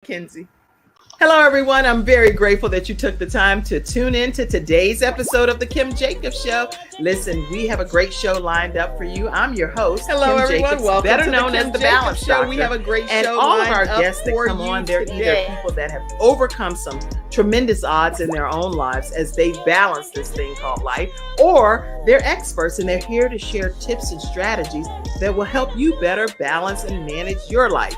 Kinsey. Hello, everyone. I'm very grateful that you took the time to tune in to today's episode of The Kim Jacobs Show. Listen, we have a great show lined up for you. I'm your host, Hello, Kim everyone. Jacobs, Welcome better to known the as Kim The Jacobs Balance Show. Doctor. We have a great and show all of lined our up guests that for come you on, they're today. either people that have overcome some tremendous odds in their own lives as they balance this thing called life, or they're experts and they're here to share tips and strategies that will help you better balance and manage your life.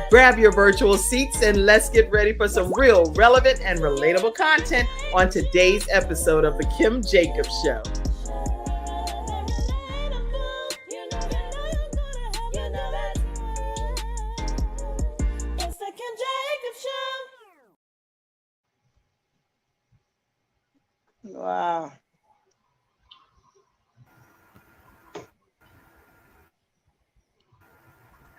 Grab your virtual seats and let's get ready for some real, relevant, and relatable content on today's episode of The Kim Jacobs Show. Wow.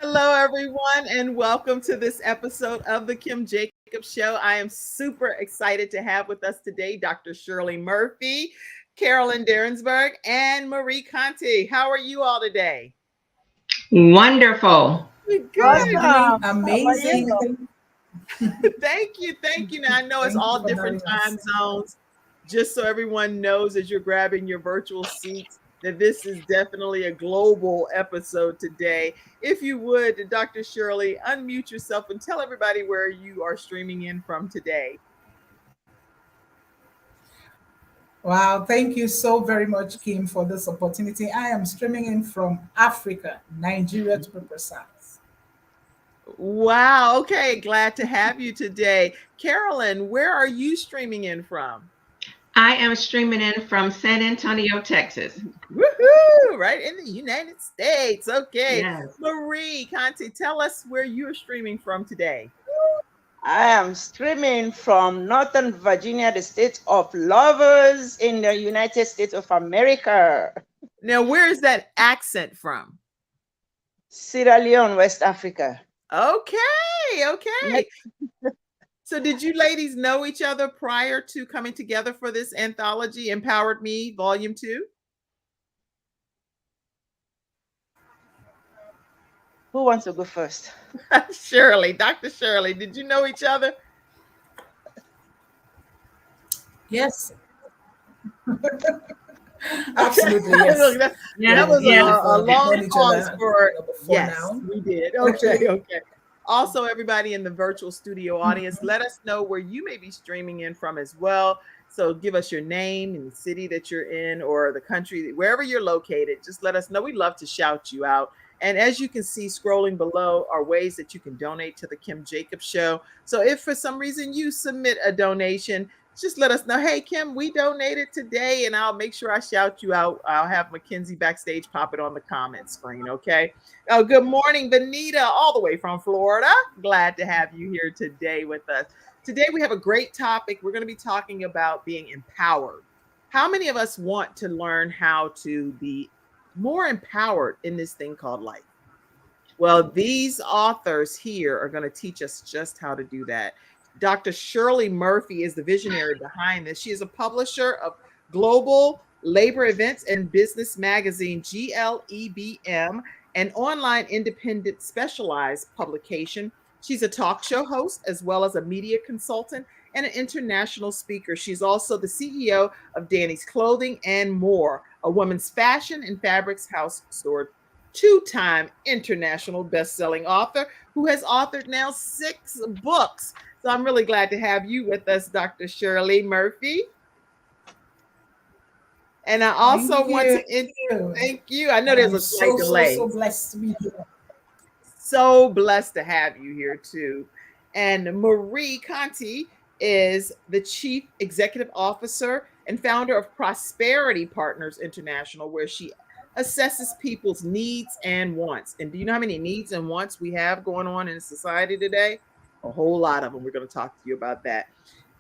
Hello, everyone, and welcome to this episode of The Kim Jacobs Show. I am super excited to have with us today Dr. Shirley Murphy, Carolyn Darensbourg, and Marie Conteh. How are you all today? Wonderful. Good. Awesome. Amazing. Thank you. Now, I know it's all different time zones. Just so everyone knows as you're grabbing your virtual seats that this is definitely a global episode today. If you would, Dr. Shirley, unmute yourself and tell everybody where you are streaming in from today. Wow, thank you so very much, Kim, for this opportunity. I am streaming in from Africa, Nigeria to be precise. Wow. Okay. Glad to have you today. Carolyn, where are you streaming in from? I am streaming in from San Antonio, Texas. Woohoo! Right in the United States. Okay. Yes. Marie Conteh, tell us where you're streaming from today. I am streaming from Northern Virginia, the state of lovers in the United States of America. Now, where is that accent from? Sierra Leone, West Africa. Okay. So did you ladies know each other prior to coming together for this anthology, Empowered Me, Volume 2? Who wants to go first? Shirley, Dr. Shirley, did you know each other? Yes. Absolutely, yes. Look, that was a long pause for yes, now. We did. Okay. Also, everybody in the virtual studio audience, let us know where you may be streaming in from as well. So give us your name and the city that you're in or the country, wherever you're located. Just let us know. We'd love to shout you out. And as you can see, scrolling below are ways that you can donate to the Kim Jacobs Show. So if for some reason you submit a donation, just let us know. Hey, Kim, we donated today, and I'll make sure I shout you out. I'll have Mackenzie backstage pop it on the comment screen, okay? Oh, good morning, Benita, all the way from Florida. Glad to have you here today with us. Today, we have a great topic. We're going to be talking about being empowered. How many of us want to learn how to be more empowered in this thing called life? Well, these authors here are going to teach us just how to do that. Dr. Shirley Murphy is the visionary behind this. She is a publisher of Global Labor Events and Business Magazine, GLEBM, an online independent specialized publication. She's a talk show host as well as a media consultant and an international speaker. She's also the CEO of Danny's Clothing and More, a women's fashion and fabrics house store, two-time international best-selling author who has authored now 6 books. So I'm really glad to have you with us, Dr. Shirley Murphy. And I also want to thank you. I know there's a slight delay. So blessed to be here. So blessed to have you here too. And Marie Conteh is the Chief Executive Officer and founder of Prosperity Partners International, where she assesses people's needs and wants. And do you know how many needs and wants we have going on in society today? A whole lot of them. We're going to talk to you about that.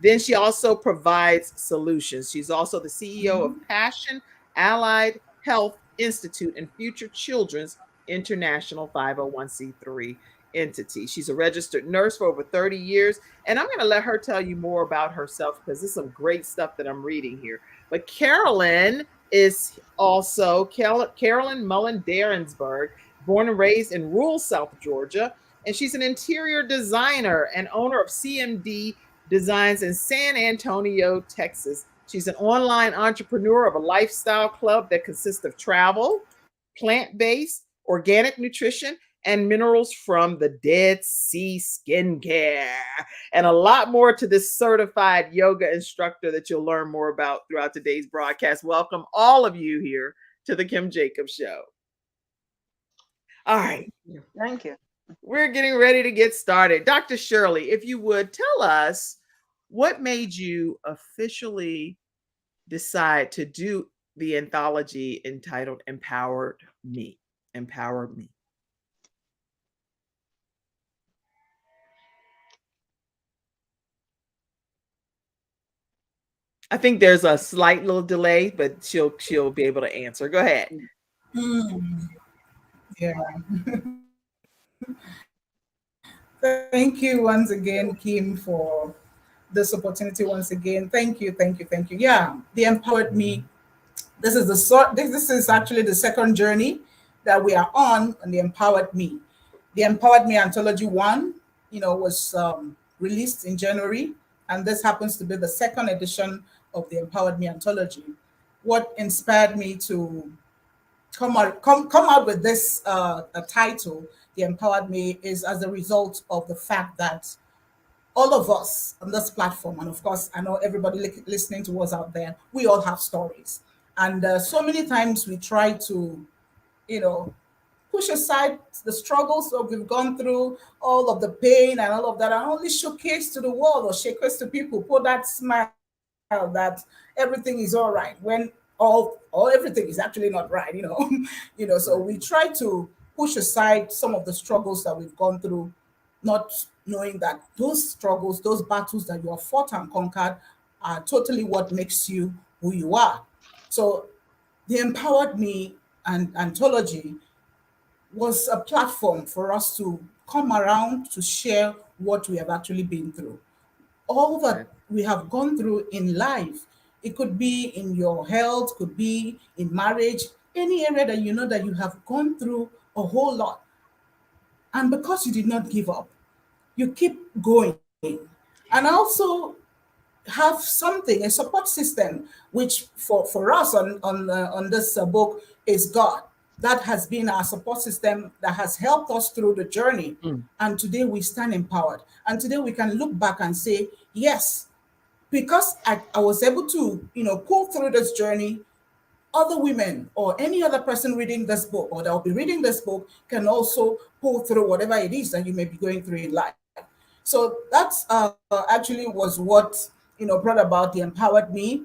Then she also provides solutions. She's also the CEO of Passion Allied Health Institute and Future Children's International 501c3 entity. She's a registered nurse for over 30 years. And I'm going to let her tell you more about herself because there's some great stuff that I'm reading here. But Carolyn is also Carolyn Mullen Darensbourg, born and raised in rural South Georgia. and she's an interior designer and owner of CMD Designs in San Antonio, Texas. She's an online entrepreneur of a lifestyle club that consists of travel, plant based, organic nutrition, and minerals from the Dead Sea skincare, and a lot more to this certified yoga instructor that you'll learn more about throughout today's broadcast. Welcome, all of you, here to the Kim Jacobs Show. All right. Thank you. We're getting ready to get started. Dr. Shirley, if you would tell us what made you officially decide to do the anthology entitled Empowered Me. Empower Me. I think there's a slight little delay, but she'll be able to answer. Go ahead. Yeah. Thank you once again, Kim, for this opportunity once again. Thank you, thank you, thank you. Yeah, the Empowered Me. This is this is actually the second journey that we are on the Empowered Me. The Empowered Me Anthology 1, was released in January, and this happens to be the second edition of the Empowered Me Anthology. What inspired me to come out with this a title, The Empowered Me, is as a result of the fact that all of us on this platform, and of course, I know everybody listening to us out there, we all have stories. And so many times we try to, push aside the struggles that we've gone through, all of the pain and all of that, and only showcase to the world or showcase to people, put that smile that everything is all right when all everything is actually not right, So we try to push aside some of the struggles that we've gone through, not knowing that those struggles, those battles that you have fought and conquered are totally what makes you who you are. So the Empowered Me and Anthology was a platform for us to come around to share what we have actually been through. All that we have gone through in life. It could be in your health, could be in marriage, any area that you know that you have gone through a whole lot. And because you did not give up, you keep going. And also have something, a support system, which for us on this book is God. That has been our support system that has helped us through the journey. And today we stand empowered. And today we can look back and say, yes, because I was able to, pull through this journey, other women or any other person reading this book or that will be reading this book can also pull through whatever it is that you may be going through in life. So that's actually was what, brought about the Empowered Me.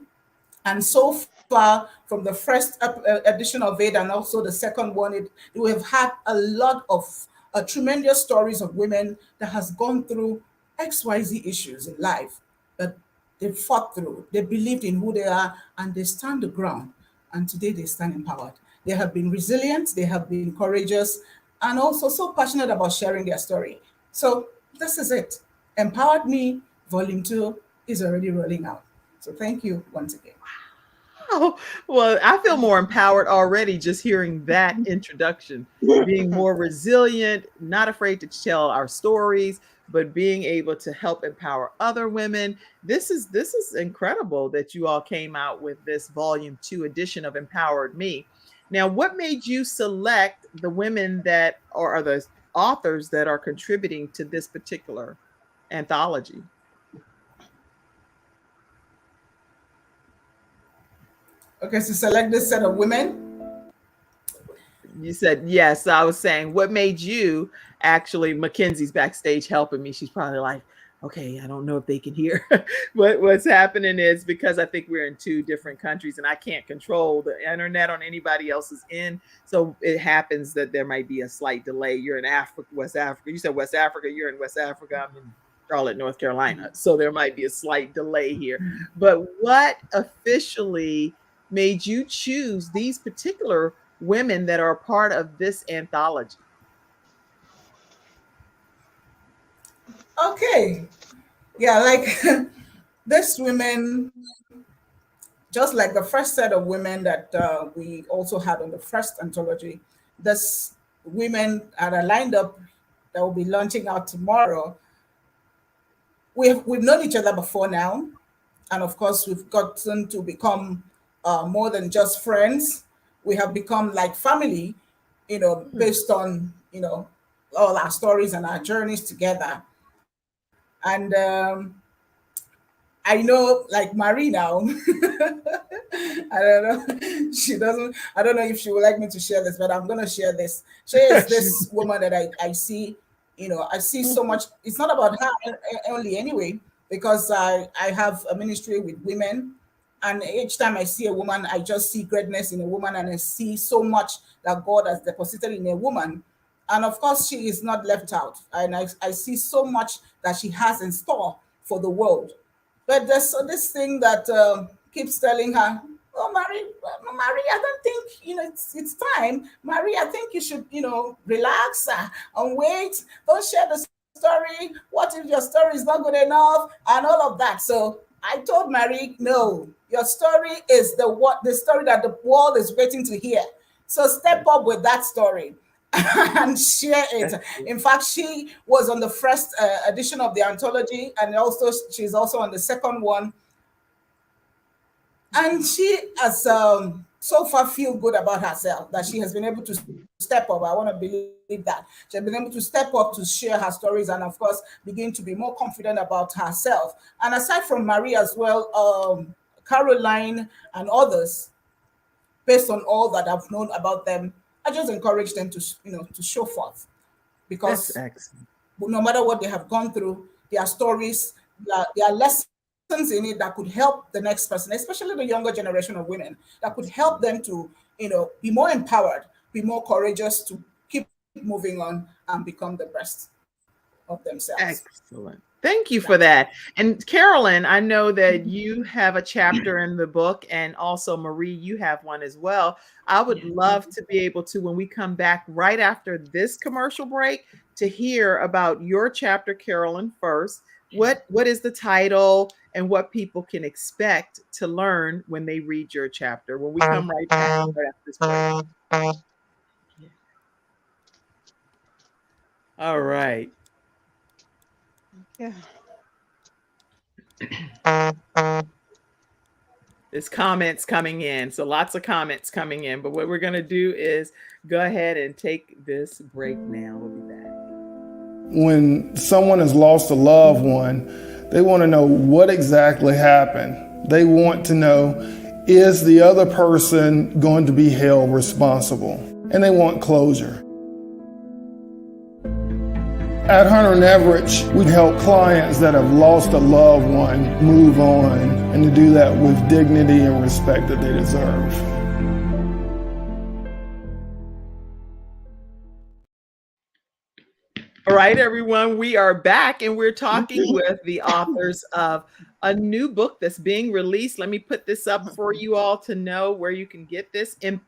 And so far, from the first edition of it and also the second one, we have had a lot of tremendous stories of women that has gone through XYZ issues in life that they fought through. They believed in who they are and they stand the ground. And today they stand empowered. They have been resilient, they have been courageous, and also so passionate about sharing their story. So this is it. Empowered Me, Volume 2 is already rolling out. So thank you once again. Oh, well, I feel more empowered already just hearing that introduction. Being more resilient, not afraid to tell our stories, but being able to help empower other women. This is incredible that you all came out with this Volume 2 edition of Empowered Me. Now, what made you select the women that are the authors that are contributing to this particular anthology? Okay, so select this set of women. You said yes. I was saying, what made you actually? Mackenzie's backstage helping me. She's probably like, okay, I don't know if they can hear. What's happening is because I think we're in two different countries and I can't control the internet on anybody else's end. So it happens that there might be a slight delay. You're in Africa, West Africa. You said West Africa. You're in West Africa. I'm in Charlotte, North Carolina. So there might be a slight delay here. But what officially made you choose these particular women that are a part of this anthology? Okay. Yeah, like this women, just like the first set of women that we also had on the first anthology, this women that are lined up that will be launching out tomorrow. We've known each other before now, and of course we've gotten to become more than just friends. We have become like family, based on all our stories and our journeys together. And I know, like Marie now. I don't know. She doesn't. I don't know if she would like me to share this, but I'm gonna share this. She is this woman that I see. I see so much. It's not about her only, anyway, because I have a ministry with women, and each time I see a woman, I just see greatness in a woman, and I see so much that God has deposited in a woman. And of course, she is not left out. And I see so much that she has in store for the world. But there's this thing that keeps telling her, "Oh, Marie, I don't think it's time. Marie, I think you should relax and wait. Don't share the story. What if your story is not good enough and all of that?" So I told Marie, "No, your story is the story that the world is waiting to hear. So step up with that story." And share it. In fact, she was on the first edition of the anthology, and also she's also on the second one. And she has so far feel good about herself that she has been able to step up. I want to believe that she has been able to step up to share her stories, and of course begin to be more confident about herself. And aside from Marie as well, Caroline and others, based on all that I've known about them, I just encourage them to show forth, because That's excellent. no matter what they have gone through, their stories, their lessons in it that could help the next person, especially the younger generation of women, that could help them to be more empowered, be more courageous, to keep moving on and become the best of themselves. Excellent. Thank you for that. And Carolyn, I know that you have a chapter in the book, and also Marie, you have one as well. I would love to be able to, when we come back right after this commercial break, to hear about your chapter, Carolyn, first. What is the title and what people can expect to learn when they read your chapter? When we come right back right after this break. All right. Yeah. There's comments coming in. So lots of comments coming in. But what we're going to do is go ahead and take this break now. We'll be back. When someone has lost a loved one, they want to know what exactly happened. They want to know, is the other person going to be held responsible? And they want closure. At Hunter & Everett, we help clients that have lost a loved one move on, and to do that with dignity and respect that they deserve. All right, everyone, we are back, and we're talking with the authors of a new book that's being released. Let me put this up for you all to know where you can get this. The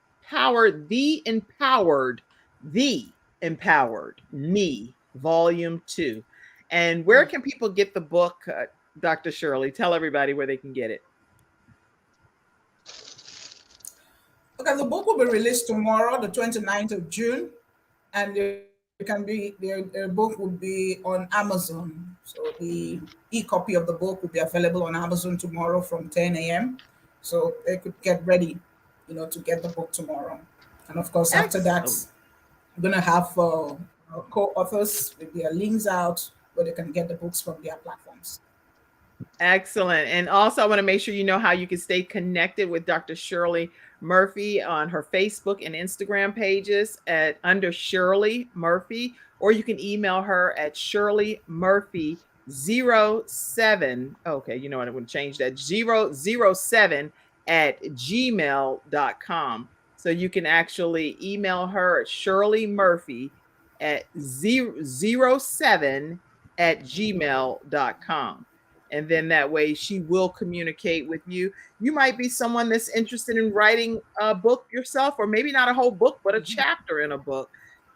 Empowered Me, Volume 2. And where can people get the book, Dr. Shirley? Tell everybody where they can get it. Okay, the book will be released tomorrow, the 29th of June, and the book will be on Amazon. So the e-copy of the book will be available on Amazon tomorrow from 10 a.m. So they could get ready, to get the book tomorrow. And of course, after that, we're going to have co-authors with their links out where they can get the books from their platforms. Excellent. And also, I want to make sure you know how you can stay connected with Dr. Shirley Murphy on her Facebook and Instagram pages under Shirley Murphy, or you can email her at ShirleyMurphy07. Okay, you know what? I would change that 007 at gmail.com. So you can actually email her at Shirley Murphy at 007 at gmail.com. And then that way she will communicate with you. You might be someone that's interested in writing a book yourself, or maybe not a whole book, but a chapter in a book.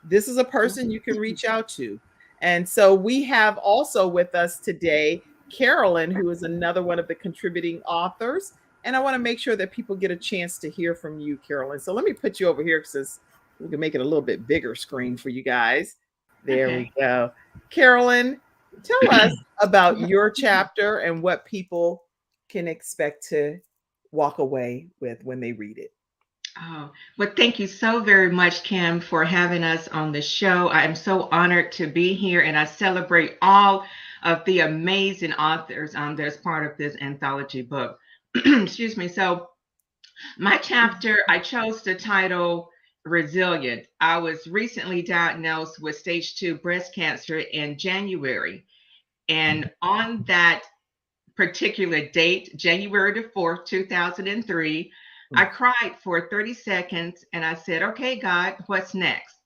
This is a person you can reach out to. And so we have also with us today, Carolyn, who is another one of the contributing authors. And I want to make sure that people get a chance to hear from you, Carolyn. So let me put you over here, because we can make it a little bit bigger screen for you guys. There Okay. we go. Carolyn, tell us about your chapter and what people can expect to walk away with when they read it. Oh, well, thank you so very much, Kim, for having us on the show. I am so honored to be here, and I celebrate all of the amazing authors that's part of this anthology book. Excuse me. So, my chapter, I chose the title Resilient. I was recently diagnosed with stage 2 breast cancer in January. And on that particular date, January the 4th, 2003, I cried for 30 seconds and I said, okay, God, what's next?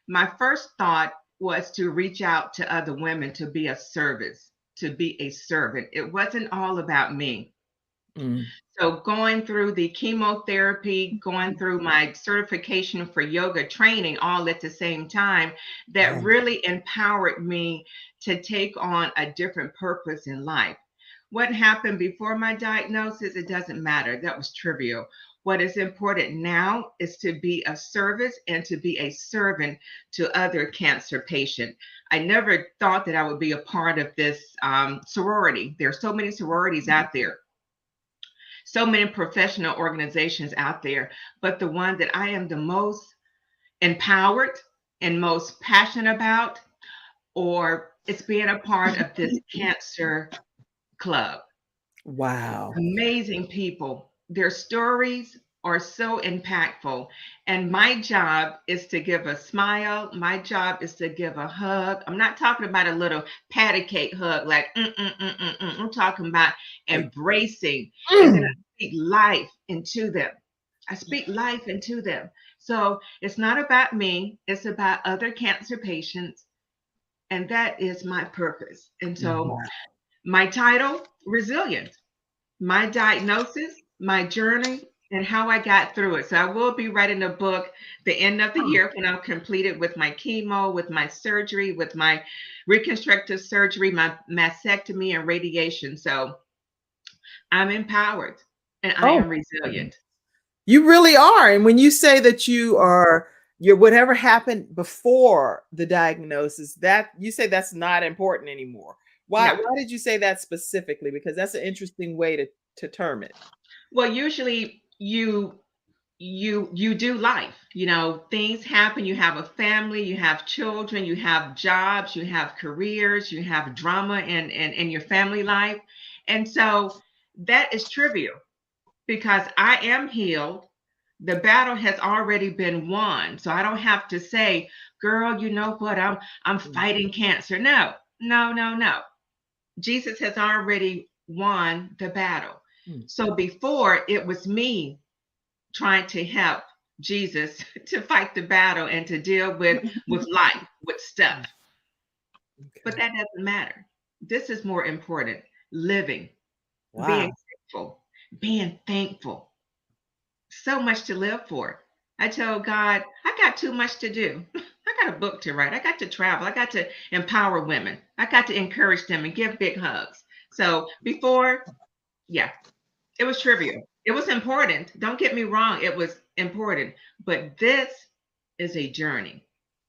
My first thought was to reach out to other women, to be a service, to be a servant. It wasn't all about me. So going through the chemotherapy, going through my certification for yoga training all at the same time, that really empowered me to take on a different purpose in life. What happened before my diagnosis, it doesn't matter. That was trivial. What is important now is to be of service and to be a servant to other cancer patients. I never thought that I would be a part of this sorority. There are so many sororities out there, so many professional organizations out there, but the one that I am the most empowered and most passionate about, or it's being a part of this cancer club. Wow. Amazing people. Their stories are so impactful. And my job is to give a smile. My job is to give a hug. I'm not talking about a little patty cake hug, like, I'm talking about embracing. And then I speak life into them. I speak life into them. So it's not about me, it's about other cancer patients. And that is my purpose. And so my title, Resilient. My diagnosis, my journey, and how I got through it. So I will be writing a book the end of the year when I'm completed with my chemo, with my surgery, with my reconstructive surgery, my mastectomy and radiation. So I'm empowered and I am resilient. You really are. And when you say that you're whatever happened before the diagnosis, that you say that's not important anymore. Why did you say that specifically? Because that's an interesting way to term it. Well, usually you do life, things happen, you have a family, you have children, you have jobs, you have careers, you have drama in your family life. And so that is trivial because I am healed. The battle has already been won. So I don't have to say, girl, you know what, I'm fighting cancer. No. Jesus has already won the battle. So before, it was me trying to help Jesus to fight the battle and to deal with life, with stuff. But that doesn't matter. This is more important. Living, being grateful, being thankful. So much to live for. I told God, I got too much to do. I got a book to write. I got to travel. I got to empower women. I got to encourage them and give big hugs. So before, it was trivial. It was important. Don't get me wrong. It was important. But this is a journey.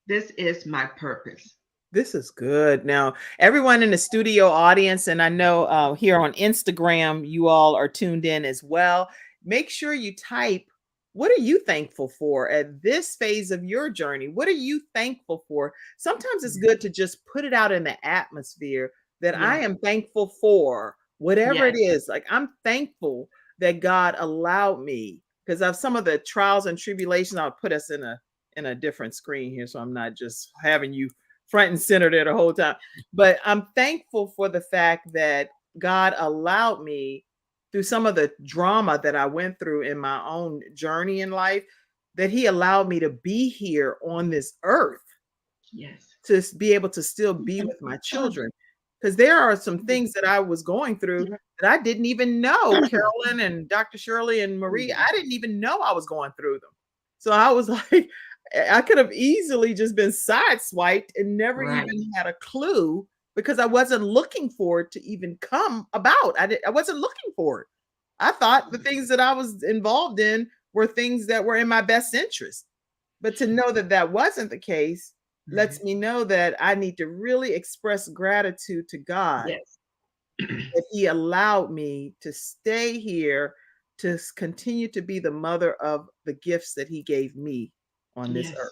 This is my purpose. This is good. Now, everyone in the studio audience, and I know here on Instagram, you all are tuned in as well. Make sure you type, what are you thankful for at this phase of your journey? What are you thankful for? Sometimes it's good to just put it out in the atmosphere that I am thankful for whatever it is. Like, I'm thankful that God allowed me, because of some of the trials and tribulations. I'll put us in a different screen here, so I'm not just having you front and center there the whole time. But I'm thankful for the fact that God allowed me, through some of the drama that I went through in my own journey in life, that He allowed me to be here on this earth. Yes. To be able to still be with my children. Because there are some things that I was going through that I didn't even know. Carolyn and Dr. Shirley and Marie, I didn't even know I was going through them. So I was like, I could have easily just been sideswiped and never even had a clue, because I wasn't looking for it to even come about. I wasn't looking for it. I thought the things that I was involved in were things that were in my best interest. But to know that that wasn't the case, lets me know that I need to really express gratitude to God Yes. that He allowed me to stay here to continue to be the mother of the gifts that He gave me on this earth. Yes.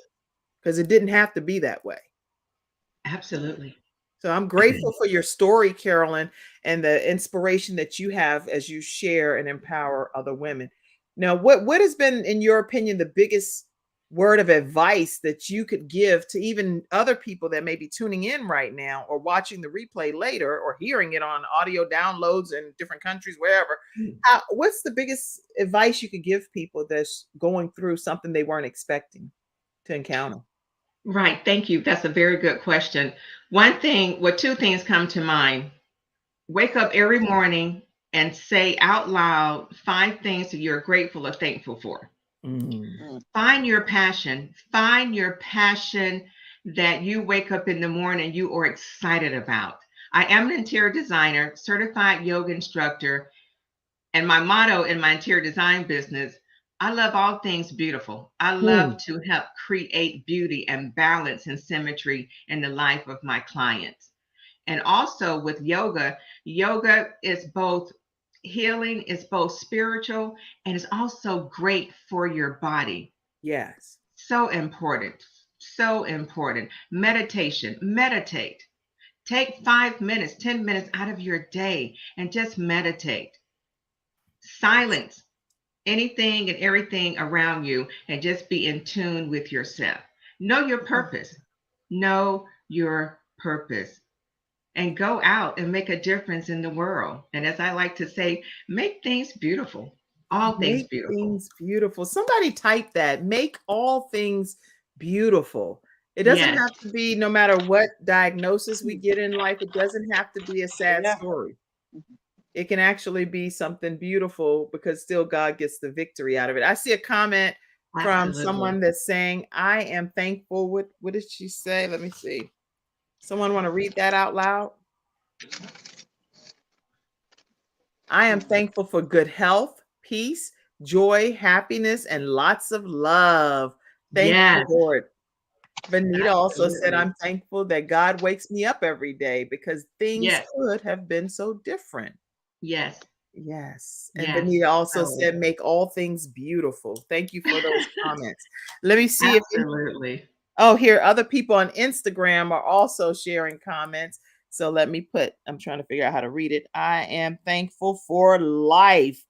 Because it didn't have to be that way. Absolutely. So I'm grateful for your story, Carolyn, and the inspiration that you have as you share and empower other women. Now, what has been, in your opinion, the biggest word of advice that you could give to even other people that may be tuning in right now or watching the replay later or hearing it on audio downloads in different countries, wherever? What's the biggest advice you could give people that's going through something they weren't expecting to encounter? Right. Thank you. That's a very good question. Two things come to mind. Wake up every morning and say out loud 5 things that you're grateful or thankful for. Find your passion. Find your passion that you wake up in the morning, you are excited about. I am an interior designer, certified yoga instructor, and my motto in my interior design business, I love all things beautiful. I love to help create beauty and balance and symmetry in the life of my clients. And also with yoga, yoga is both healing, it's both spiritual, and it's also great for your body. Yes. So important. So important. Meditation. Meditate. Take 5 minutes, 10 minutes out of your day and just meditate. Silence anything and everything around you and just be in tune with yourself. Know your purpose. Know your purpose. And go out and make a difference in the world. And as I like to say, make things beautiful. All things Make beautiful. things beautiful. Somebody type that. Make all things beautiful. It doesn't Yes. have to be, no matter what diagnosis we get in life, it doesn't have to be a sad story. It can actually be something beautiful because still God gets the victory out of it. I see a comment from Absolutely. someone that's saying, I am thankful. What did she say? Let me see. Someone want to read that out loud? I am thankful for good health, peace, joy, happiness, and lots of love. Thank Yes. you, Lord. Benita also said, Absolutely. I'm thankful that God wakes me up every day because things Yes. could have been so different. Yes. Yes. And Yes. Benita also So, said, make all things beautiful. Thank you for those comments. Let me see absolutely. Oh, here, other people on Instagram are also sharing comments. So let me I'm trying to figure out how to read it. I am thankful for life.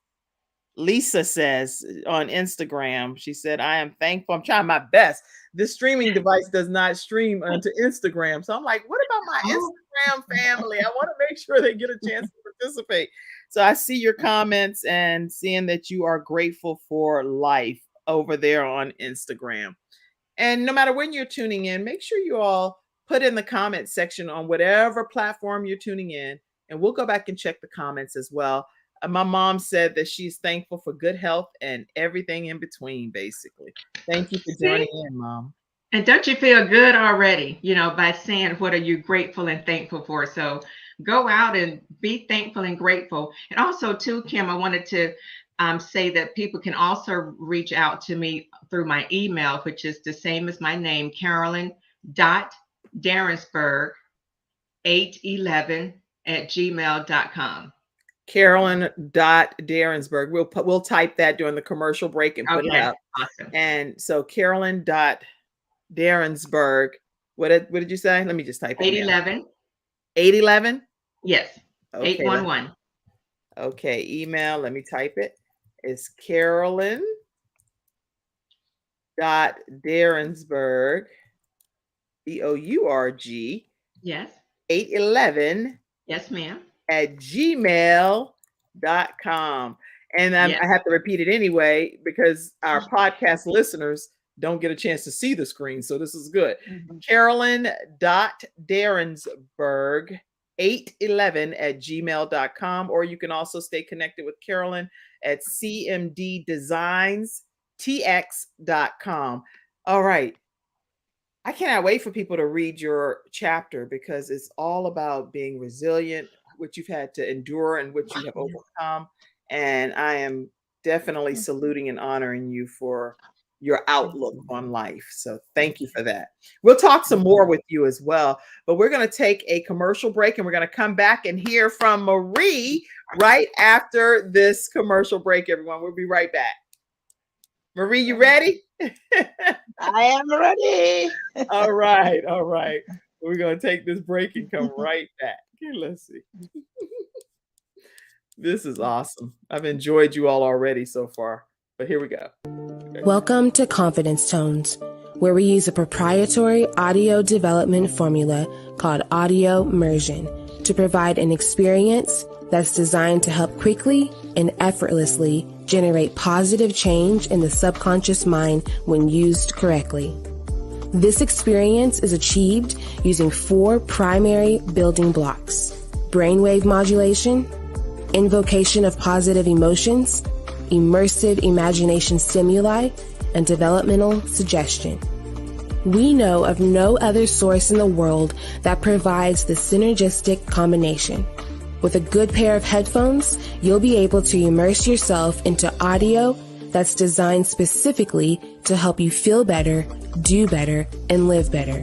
Lisa says on Instagram, she said, I am thankful. I'm trying my best. This streaming device does not stream onto Instagram. So I'm like, what about my Instagram family? I want to make sure they get a chance to participate. So I see your comments and seeing that you are grateful for life over there on Instagram. And no matter when you're tuning in, make sure you all put in the comment section on whatever platform you're tuning in, and we'll go back and check the comments as well. My mom said that she's thankful for good health and everything in between, basically. Thank you for joining in, Mom. And don't you feel good already, by saying what are you grateful and thankful for? So go out and be thankful and grateful. And also too, Kim, I wanted to say that people can also reach out to me through my email, which is the same as my name, Carolyn.Darensbourg811@gmail.com. Carolyn.Darensbourg. We'll type that during the commercial break and put it up. Awesome. And so Carolyn.Darensbourg. What did you say? Let me just type it. 811. 811? Yes. Okay. 811. Okay, email, let me type it. It's Carolyn.Darensbourg, Bourg. Yes. 811. Yes, ma'am. @gmail.com. And I have to repeat it anyway because our podcast listeners don't get a chance to see the screen. So this is good. Carolyn.Darensbourg811@gmail.com. Or you can also stay connected with Carolyn at cmddesignstx.com. All right. I cannot wait for people to read your chapter because it's all about being resilient, what you've had to endure and what you have overcome. And I am definitely saluting and honoring you for your outlook on life. So thank you for that. We'll talk some more with you as well, but we're going to take a commercial break and we're going to come back and hear from Marie right after this commercial break, everyone. We'll be right back. Marie, you ready? I am ready. All right. All right. We're going to take this break and come right back. Okay, let's see. This is awesome. I've enjoyed you all already so far, but here we go. Okay. Welcome to Confidence Tones, where we use a proprietary audio development formula called audio immersion to provide an experience that's designed to help quickly and effortlessly generate positive change in the subconscious mind when used correctly. This experience is achieved using 4 primary building blocks: brainwave modulation, invocation of positive emotions, immersive imagination stimuli, and developmental suggestion. We know of no other source in the world that provides the synergistic combination. With a good pair of headphones, you'll be able to immerse yourself into audio that's designed specifically to help you feel better, do better, and live better.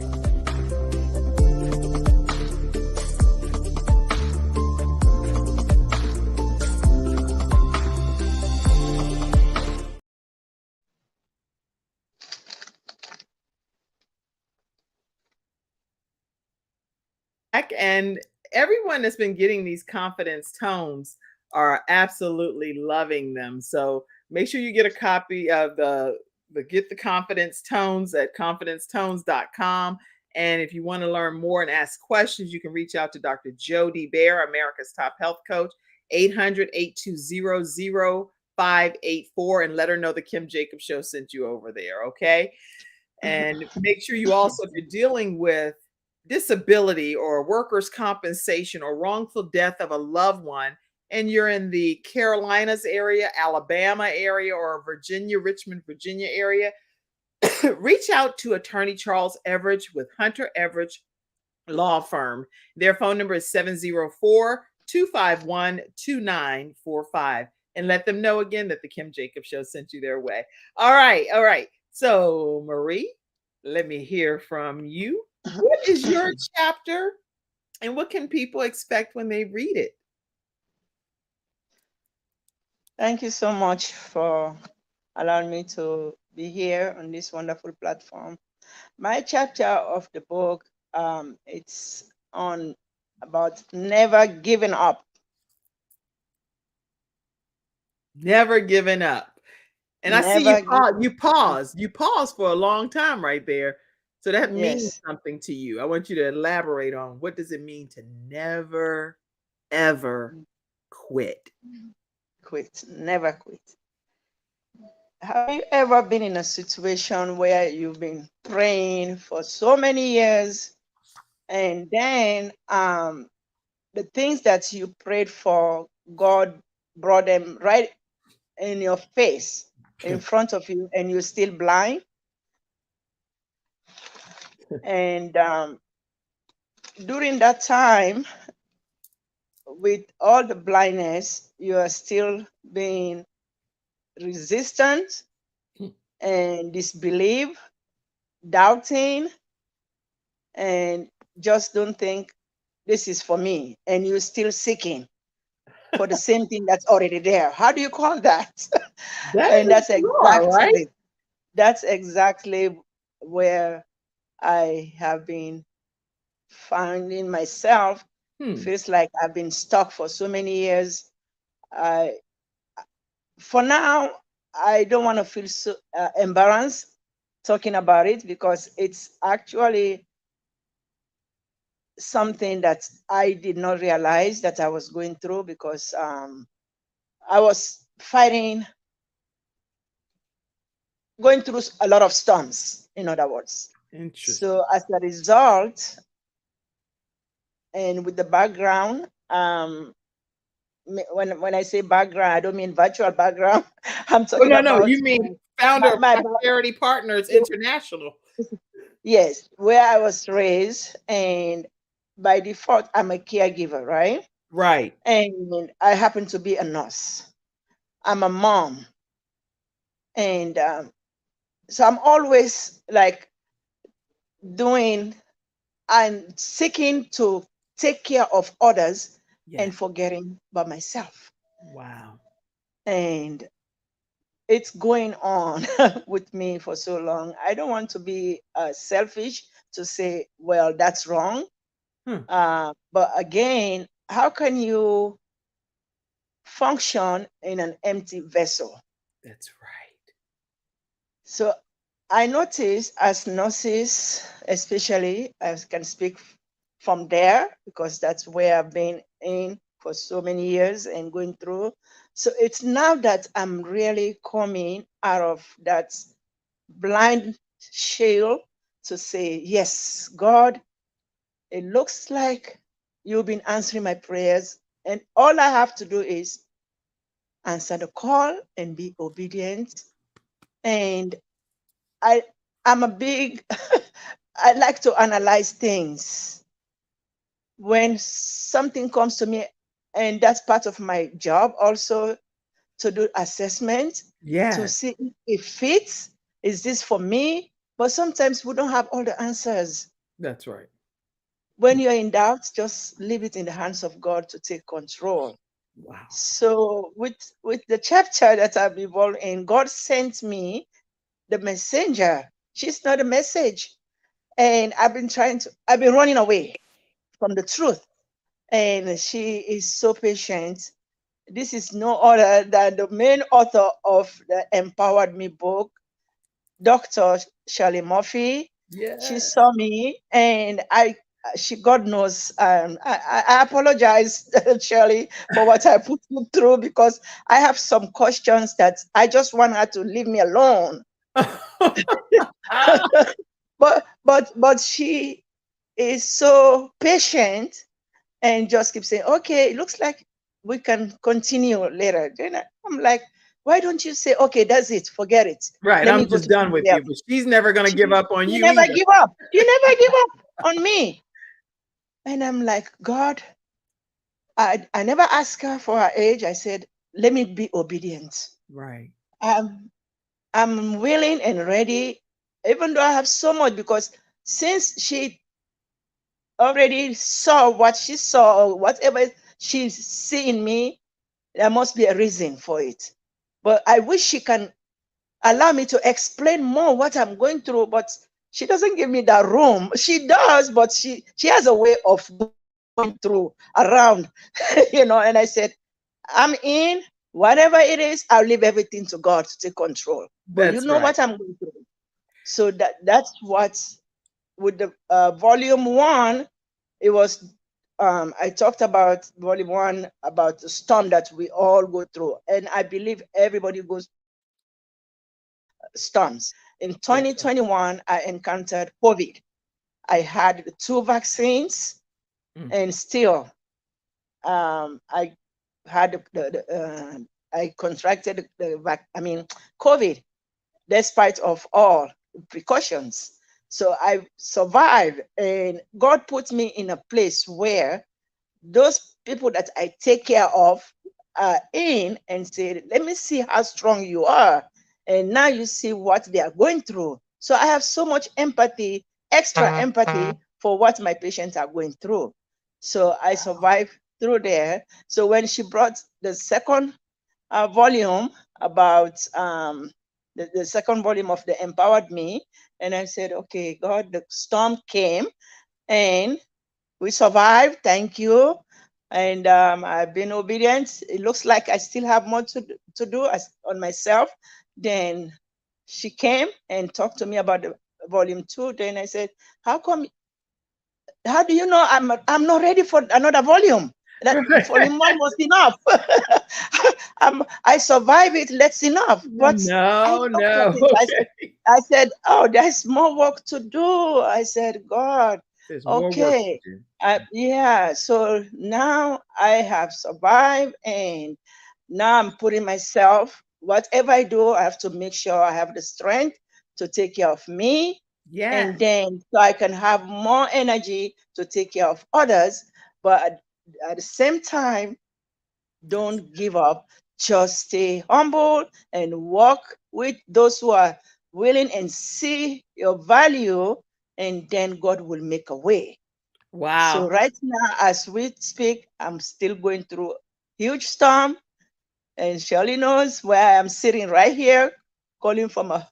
And everyone that's been getting these confidence tones are absolutely loving them. So make sure you get a copy of the Get the Confidence Tones at confidencetones.com. And if you want to learn more and ask questions, you can reach out to Dr. Jody Bear, America's top health coach, 800-820-0584, and let her know the Kim Jacobs Show sent you over there, okay? And make sure you also, if you're dealing with disability or workers' compensation or wrongful death of a loved one, and you're in the Carolinas area, Alabama area, or Virginia, Richmond, Virginia area, reach out to Attorney Charles Everidge with Hunter Everidge Law Firm. Their phone number is 704-251-2945. And let them know again that the Kim Jacobs Show sent you their way. All right. All right. So, Marie, let me hear from you. What is your chapter and what can people expect when they read it? Thank you so much for allowing me to be here on this wonderful platform. My chapter of the book, it's on about never giving up. Never giving up. And I see you pause. You pause for a long time right there. So that means something to you. I want you to elaborate on what does it mean to never, ever quit? Quit, never quit. Have you ever been in a situation where you've been praying for so many years and then the things that you prayed for, God brought them right in your face, in front of you, and you're still blind? And during that time, with all the blindness, you are still being resistant and disbelieve, doubting, and just don't think this is for me. And you're still seeking for the same thing that's already there. How do you call that? That's exactly where I have been finding myself. Feels like I've been stuck for so many years. For now, I don't want to feel so embarrassed talking about it because it's actually something that I did not realize that I was going through because I was going through a lot of storms, in other words. Interesting. So as a result, and with the background, when I say background, I don't mean virtual background. I'm talking about. No, you mean founder of Prosperity Partners International. Yes, where I was raised, and by default, I'm a caregiver, right? Right. And I happen to be a nurse. I'm a mom. And So I'm always like doing and seeking to take care of others Yeah. and forgetting about myself. Wow. And it's going on with me for so long. I don't want to be selfish to say, well, that's wrong. Hmm. But again, how can you function in an empty vessel? That's right. So I notice as nurses, especially, I can speak from there because that's where I've been in for so many years and going through. So it's now that I'm really coming out of that blind shield to say, yes, God, it looks like you've been answering my prayers. And all I have to do is answer the call and be obedient. And I I'm a big I like to analyze things when something comes to me, and that's part of my job also, to do assessment to Yes, see if it fits. Is this for me? But sometimes we don't have all the answers. that's right. When you're in doubt, just leave it in the hands of God to take control. Wow. So with the chapter that I've involved in, God sent me the messenger. She's not a message. And I've been running away from the truth. And she is so patient. This is no other than the main author of the Empowered Me book, Dr. Shirley Murphy. She Yeah. saw me and God knows, I apologize, Shirley, for what I put you through because I have some questions that I just want her to leave me alone. But she is so patient and just keep saying, okay, it looks like we can continue later. Then I'm like, why don't you say, okay, that's it, forget it. Right. Let me I'm go just to done with somebody you, else. but she's never going to give up on You you never either. give up. You never give up on me. And I'm like, God, I never asked her for her age. I said, let me be obedient. Right. Um, I'm willing and ready, even though I have so much, because since she already saw what she saw, or whatever she's seeing me, there must be a reason for it. But I wish she can allow me to explain more what I'm going through, but she doesn't give me that room. She does, but she has a way of going through around, and I said, I'm in. Whatever it is, I'll leave everything to God to take control. But you That's know right. what I'm going through. So that's what with the volume one, it was I talked about volume one about the storm that we all go through, and I believe everybody goes storms. In That's right. 2021, I encountered COVID. I had the two vaccines, Mm. and still I had I contracted COVID, despite of all precautions. So I survived, and God put me in a place where those people that I take care of are in and say, let me see how strong you are. And now you see what they are going through. So I have so much empathy, extra empathy for what my patients are going through. So I survived through there. So when she brought the second volume about the second volume of the Empowered Me, and I said, okay, God, the storm came and we survived. Thank you. And I've been obedient. It looks like I still have more to do on myself. Then she came and talked to me about the volume two. Then I said, how come, how do you know I'm not ready for another volume? That volume one was enough. I survived it, that's enough. But I No, looked at no. it, Okay. I said, oh, there's more work to do. I said, God, There's more work to okay. do. Yeah, so now I have survived, and now I'm putting myself, whatever I do, I have to make sure I have the strength to take care of me, Yeah. and then so I can have more energy to take care of others. But at the same time, don't give up. Just stay humble and walk with those who are willing and see your value, and then God will make a way. So Wow. right now, as we speak, I'm still going through huge storm, and Shirley knows where I am sitting right here, calling from a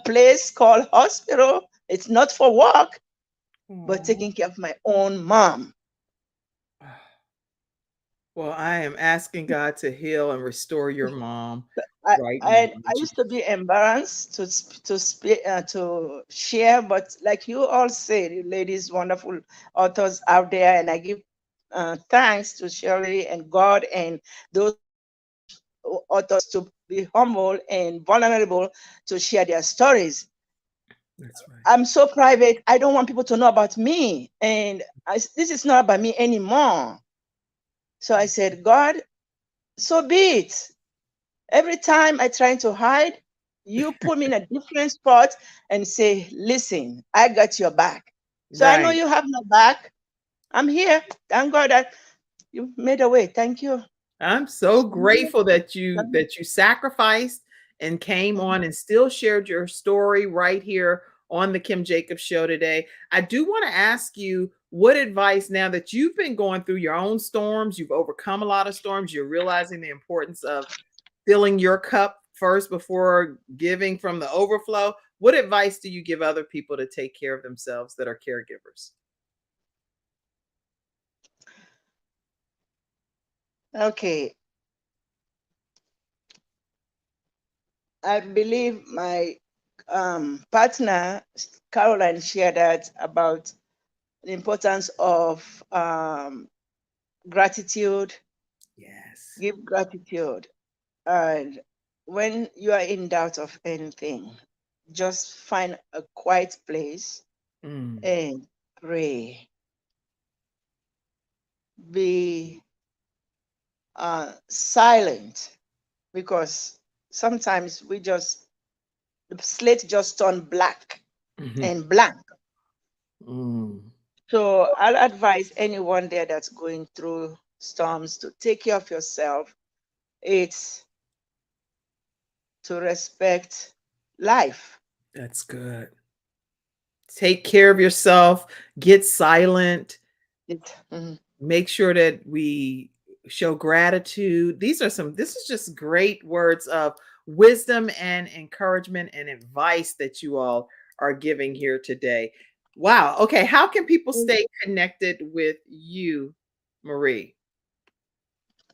place called hospital. It's not for work, but taking care of my own mom. Well, I am asking God to heal and restore your mom I, right now. I used to be embarrassed to speak to share, but like you all said, you ladies, wonderful authors out there, and I give thanks to Shirley and God and those authors to be humble and vulnerable to share their stories. That's right. I'm so private. I don't want people to know about me, and this is not about me anymore. So I said, God, so be it. Every time I try to hide, you put me in a different spot and say, listen, I got your back. So I know Right. you have my back. I'm here. Thank God that you made a way. Thank you. I'm so I'm here. grateful that you sacrificed and came on and still shared your story right here on the Kim Jacobs Show today. I do want to ask you what advice, now that you've been going through your own storms, you've overcome a lot of storms, you're realizing the importance of filling your cup first before giving from the overflow. What advice do you give other people to take care of themselves that are caregivers? Okay. I believe my partner, Caroline, shared that about the importance of gratitude. Yes. Give gratitude. And when you are in doubt of anything, just find a quiet place Mm, and pray. Be silent, because sometimes the slate just turn black mhm, and blank. mm. So I'll advise anyone there that's going through storms to take care of yourself. It's to respect life. That's good. Take care of yourself, get silent, Mhm. make sure that we show gratitude. This is just great words of wisdom and encouragement and advice that you all are giving here today. Wow. Okay. How can people stay connected with you, Marie?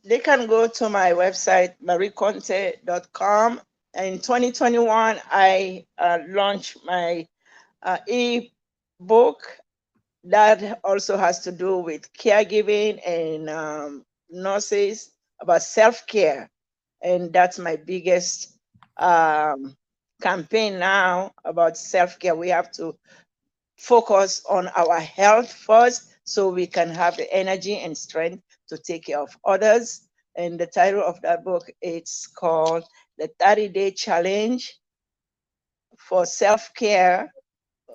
They can go to my website, marieconteh.com. In 2021, I launched my e-book that also has to do with caregiving and nurses, about self-care. And that's my biggest um, campaign now, about self-care. We have to focus on our health first so we can have the energy and strength to take care of others. And the title of that book, it's called The 30-Day Challenge for Self-Care.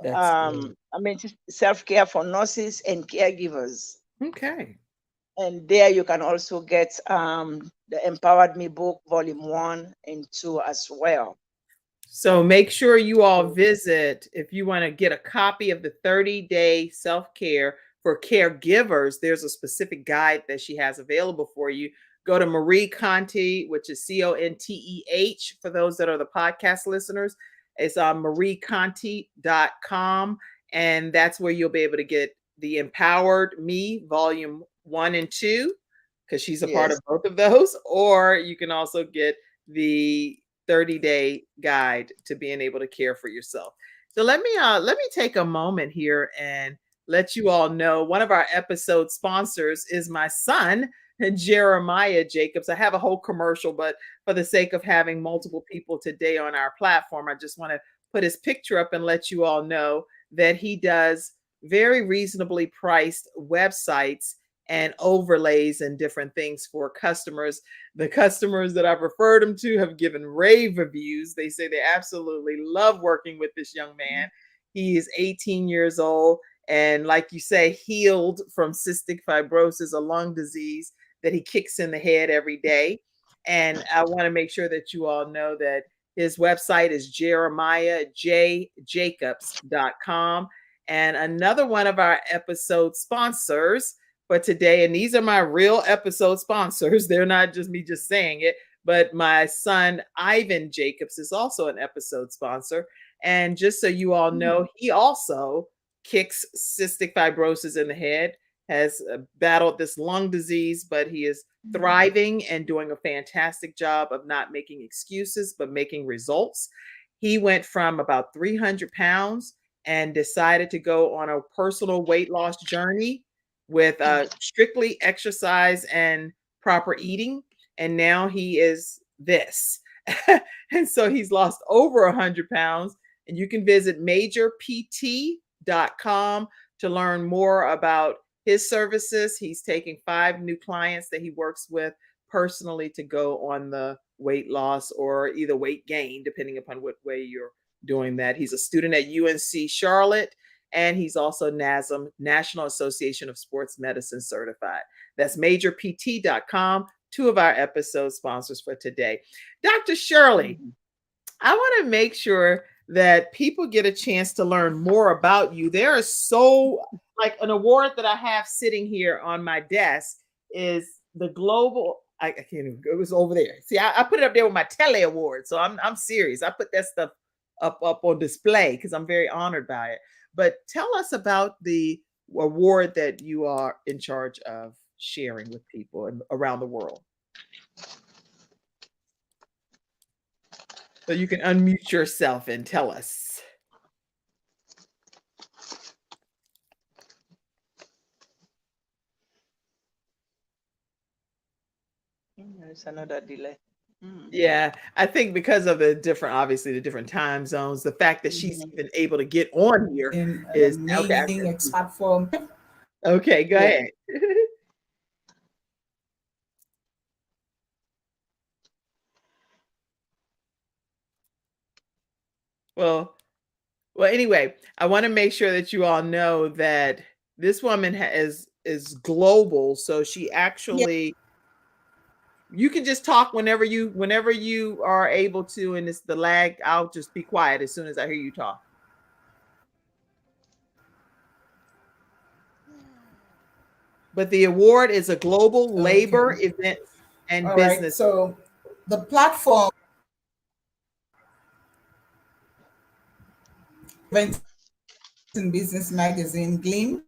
That's good. I mean, self-care for nurses and caregivers. Okay. And there you can also get the Empowered Me book, volume 1 and 2 as well. So make sure you all visit if you want to get a copy of the 30-day self-care for caregivers. There's a specific guide that she has available for you. Go to Marie Conteh, which is Conteh for those that are the podcast listeners. It's on marieconteh.com. And that's where you'll be able to get the Empowered Me volume 1 and 2, because she's a part of Yes. both of those. Or you can also get the 30-day guide to being able to care for yourself. So let me take a moment here and let you all know one of our episode sponsors is my son, Jeremiah Jacobs. I have a whole commercial, but for the sake of having multiple people today on our platform, I just want to put his picture up and let you all know that he does very reasonably priced websites and overlays and different things for customers. The customers that I've referred him to have given rave reviews. They say they absolutely love working with this young man. He is 18 years old and, like you say, healed from cystic fibrosis, a lung disease that he kicks in the head every day. And I want to make sure that you all know that His website is jeremiahjjacobs.com. And another one of our episode sponsors for today, and these are my real episode sponsors. They're not just me just saying it, but my son, Ivan Jacobs, is also an episode sponsor. And just so you all know, he also kicks cystic fibrosis in the head, has battled this lung disease, but he is thriving and doing a fantastic job of not making excuses, but making results. He went from about 300 pounds and decided to go on a personal weight loss journey with strictly exercise and proper eating. And now he is this. And so he's lost over 100 pounds. And you can visit majorpt.com to learn more about his services. He's taking 5 new clients that he works with personally to go on the weight loss or either weight gain, depending upon what way you're doing that. He's a student at UNC Charlotte, and he's also NASM, National Association of Sports Medicine certified. That's majorpt.com, 2 of our episode sponsors for today. Dr. Shirley, I want to make sure that people get a chance to learn more about you. There is so, like, an award that I have sitting here on my desk is the global, I can't even, it was over there. See, I put it up there with my Tele Award. So I'm serious. I put that stuff up on display because I'm very honored by it. But tell us about the award that you are in charge of sharing with people around the world. So you can unmute yourself and tell us. There's another delay. Yeah, I think because of the different time zones, the fact that she's even able to get on here is amazing platform. Okay, go ahead. Well, anyway, I want to make sure that you all know that this woman is global. So she actually, you can just talk whenever you are able to, and it's the lag. I'll just be quiet as soon as I hear you talk. But the award is a global labor event and business. Right, so the platform Events and Business Magazine, Gleam,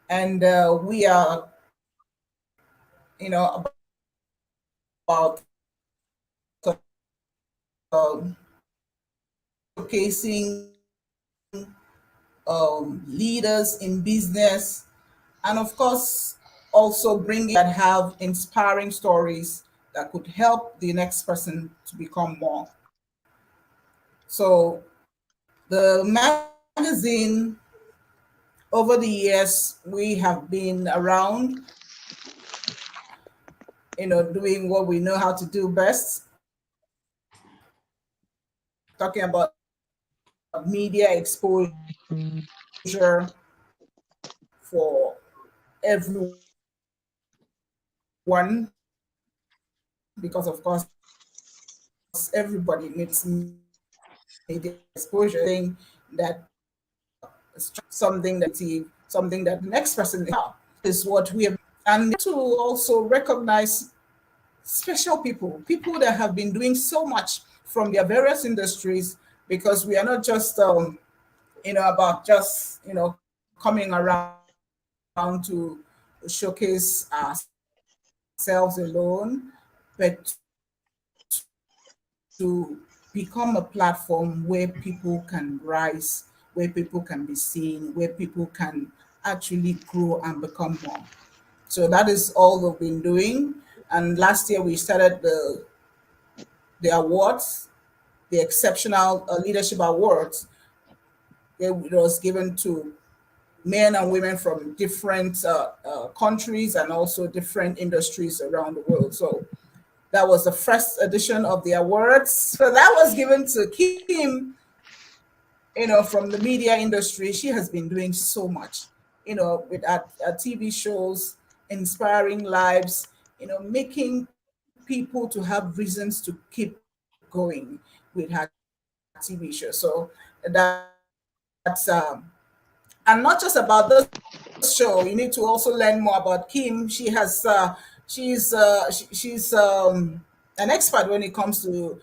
and we are, about showcasing leaders in business, and of course also bringing that have inspiring stories that could help the next person to become more. So the magazine, over the years, we have been around, doing what we know how to do best, talking about media exposure for everyone, because of course everybody needs media exposure, thing that something that the next person is what we have, and to also recognize special people that have been doing so much from their various industries, because we are not just about just coming around to showcase ourselves alone, but to become a platform where people can rise, where people can be seen, where people can actually grow and become more. So that is all we've been doing. And last year we started the awards, the Exceptional Leadership Awards. It was given to men and women from different countries and also different industries around the world. So that was the first edition of the awards. So that was given to Kim, from the media industry. She has been doing so much, with our TV shows, inspiring lives, making people to have reasons to keep going with her TV show. So that's and not just about this show. You need to also learn more about Kim. She's an expert when it comes to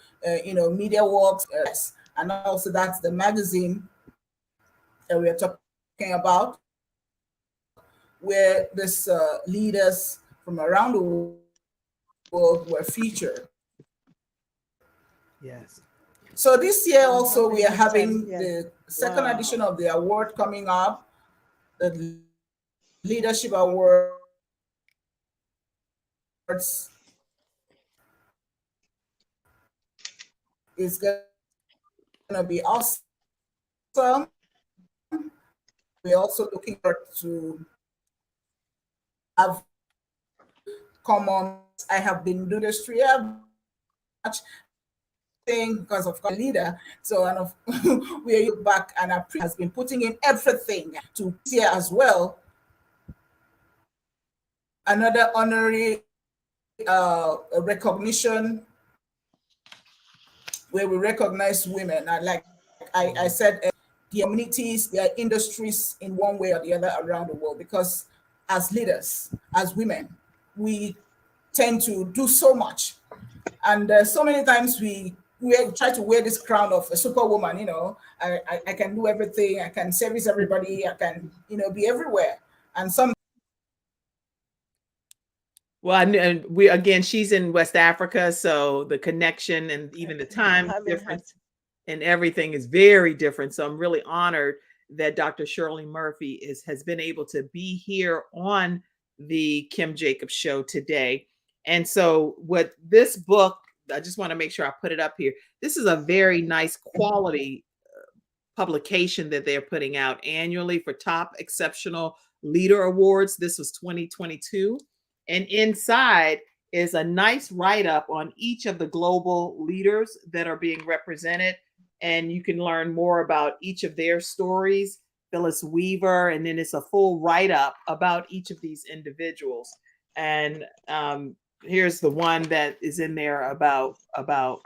media works, and also that's the magazine that we are talking about, where this leaders from around the world were featured. Yes. So this year also we are 100%, having yes. the second Wow. edition of the award coming up, the Leadership Awards. Is going to be awesome. We're also looking forward to have common. I have been doing this 3 years much thing because of leader. So and of, we are back and our has been putting in everything to here as well. Another honorary recognition where we recognize women. I said, the communities, their industries in one way or the other around the world. Because as leaders, as women, we tend to do so much, and so many times we try to wear this crown of a superwoman. I can do everything. I can service everybody. I can be everywhere. And some. Well, and we again, she's in West Africa, so the connection and even the time difference and everything is very different. So I'm really honored that Dr. Shirley Murphy has been able to be here on the Kim Jacobs Show today. And so what this book, I just want to make sure I put it up here. This is a very nice quality publication that they're putting out annually for Top Exceptional Leader Awards. This was 2022. And inside is a nice write-up on each of the global leaders that are being represented. And you can learn more about each of their stories, Phyllis Weaver, and then it's a full write-up about each of these individuals. And here's the one that is in there about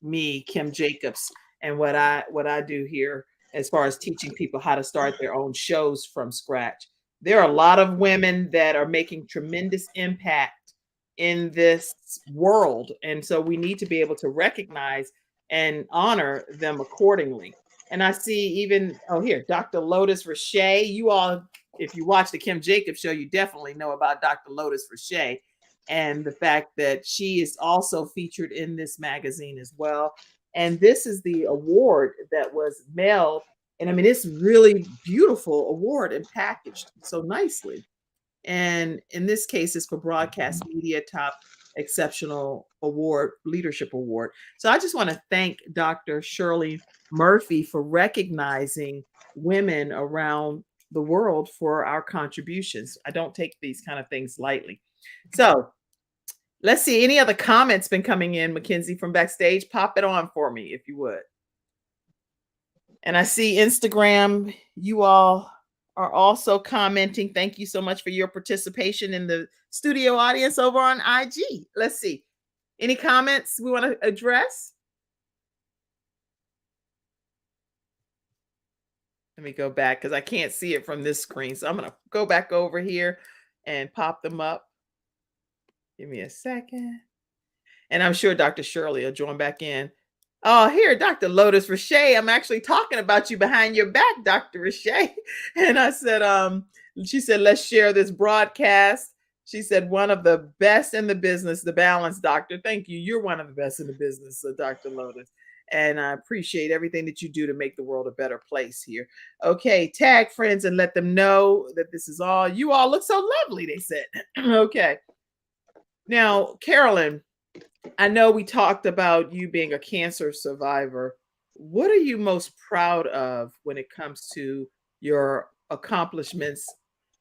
me, Kim Jacobs, and what I do here as far as teaching people how to start their own shows from scratch. There are a lot of women that are making tremendous impact in this world. And so we need to be able to recognize and honor them accordingly. And I see even, here, Dr. Lotus Rashay. You all, if you watch the Kim Jacobs Show, you definitely know about Dr. Lotus Rashay and the fact that she is also featured in this magazine as well. And this is the award that was mailed. And I mean, it's really beautiful award and packaged so nicely. And in this case, it's for Broadcast Media Top Exceptional Award, Leadership Award. So I just want to thank Dr. Shirley Murphy for recognizing women around the world for our contributions. I don't take these kind of things lightly. So let's see, any other comments been coming in, Mackenzie, from backstage? Pop it on for me, if you would. And I see Instagram, you all are also commenting. Thank you so much for your participation in the studio audience over on IG. Let's see. Any comments we want to address? Let me go back because I can't see it from this screen. So I'm going to go back over here and pop them up. Give me a second. And I'm sure Dr. Shirley will join back in. Oh, here, Dr. Lotus Rashay. I'm actually talking about you behind your back, Dr. Rashay. And I said, she said, let's share this broadcast. She said, one of the best in the business, the balance doctor. Thank you. You're one of the best in the business, Dr. Lotus. And I appreciate everything that you do to make the world a better place here. Okay, tag friends and let them know that this is all. You all look so lovely, they said. Okay. Now, Carolyn, I know we talked about you being a cancer survivor. What are you most proud of when it comes to your accomplishments